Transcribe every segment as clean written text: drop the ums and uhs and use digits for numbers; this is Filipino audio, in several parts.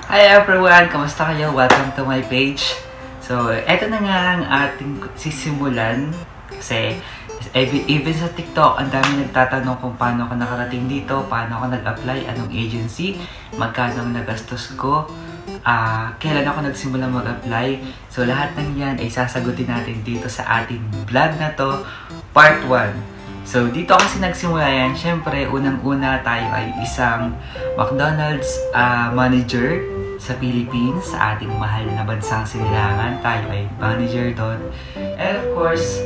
Hi everyone! Kamusta kayo? Welcome to my page. So, eto na nga ang ating sisimulan. Kasi, even sa TikTok, ang dami nagtatanong kung paano ako nakarating dito, paano ako nag-apply, anong agency, magkano ang nagastos ko, kailan ako nagsimula mag-apply. So, lahat ng yan ay sasagutin natin dito sa ating vlog na to, part 1. So, dito kasi nagsimula yan. Siyempre, unang-una tayo ay isang McDonald's manager sa Philippines, sa ating mahal na bansang sinilangan. Tayo ay manager doon. And of course,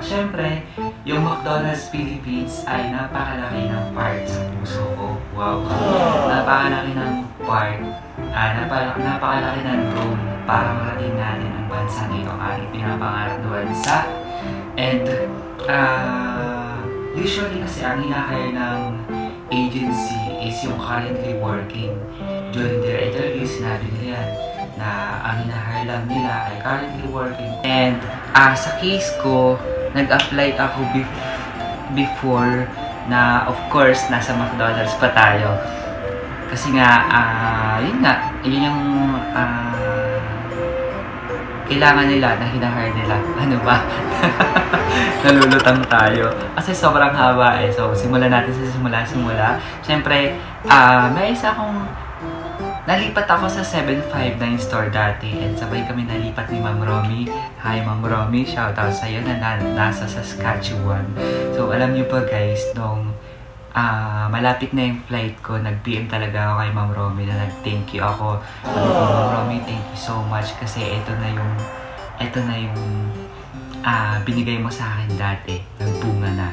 siyempre, yung McDonald's Philippines ay napakalaki ng part sa puso ko. Wow! Napakalaki ng part. Napakalaki ng room para marating natin ang bansang ito, ang ating pinapangarap na bansa. And, usually kasi ang hina-hire ng agency is yung currently working. During their interview, sinabi nila yan na ang hina-hire lang nila ay currently working. And sa case ko, nag-apply ako before na of course nasa McDonald's pa tayo. Kasi nga, yun yung kailangan nila na hina-hire nila. Ano ba? Nalulutang tayo. Kasi sobrang haba eh. So, simulan natin sa simula. Siyempre, may isa akong nalipat ako sa 759 store dati. And sabay kami nalipat ni Ma'am Romy. Hi Ma'am Romy, shoutout sa'yo na nasa Saskatchewan. So, alam niyo pa guys, nung malapit na yung flight ko, nag-PM talaga ako kay Ma'am Romy na nag-thank you ako. Ma'am Romy, thank you so much kasi ito na yung binigay mo sa akin dati. Nagbunga na.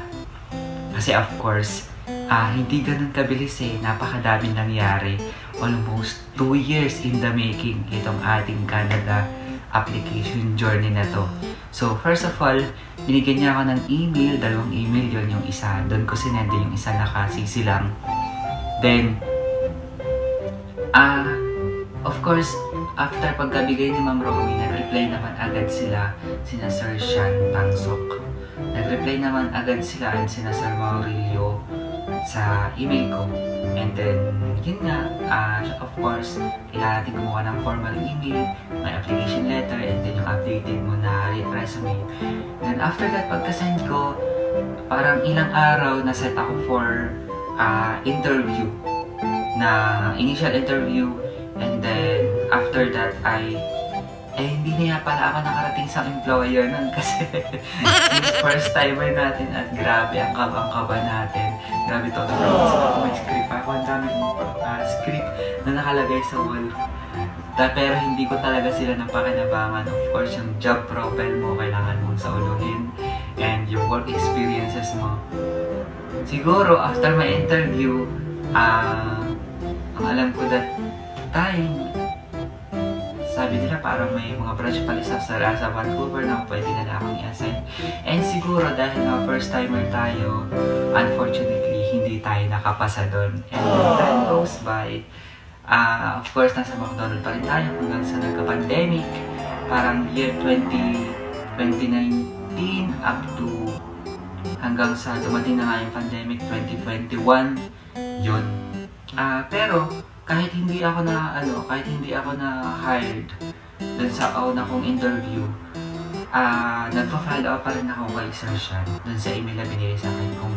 Kasi of course, hindi ganun kabilis eh. Napakadaming nangyari. Almost 2 years in the making itong ating Canada application journey na to. So, first of all, binigyan niya ako ng email, 2 email yon, yung isa. Doon ko sinende yung isa naka-CC lang. Then, of course, after pagkabigay ni Ma'am Romy, nag-reply naman agad sila, sina Sir Sean Tangsok. Nag-reply naman agad sila and sina Sir Maurilio sa email ko. And then, yun nga, of course, kailangan natin gumawa ng formal email, may application letter, and then yung updated mo na resume. Then after that, pagka-send ko, parang ilang araw na set ako for interview, na initial interview, and then after that hindi na pala ako nakarating sa employer nun kasi first timer natin at grabe ang kabang-kaba natin. Grabe to. May script ako. Ang dami kong script na nakalagay sa wall. Pero hindi ko talaga sila napakinabangan. Of course, yung job profile mo kailangan mong sauluhin and yung work experiences mo. Siguro, after my interview, ang alam ko that time, sabi nila parang may mga branch pala sa Vancouver na pwede na akong i-assign. And siguro dahil na first timer tayo, unfortunately, hindi tayo nakapasa doon. And when time goes by, of course, nasa McDonald's pa rin tayo hanggang sa nagka-pandemic. Parang year 2019 up to hanggang sa dumating na nga yung pandemic 2021. Yun. Pero, kahit hindi ako na hired dun sa una kong interview, nagpa-follow up pa rin ako kay Sir Sean dun sa email na binigay sa akin kung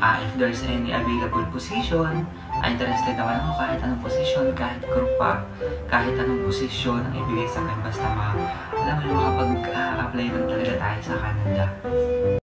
if there's any available position, interested naman ako kahit anong position, kahit group pa, kahit anong position ang ibigay sa akin, basta alam mo yung makapag-apply lang talaga tayo sa Canada.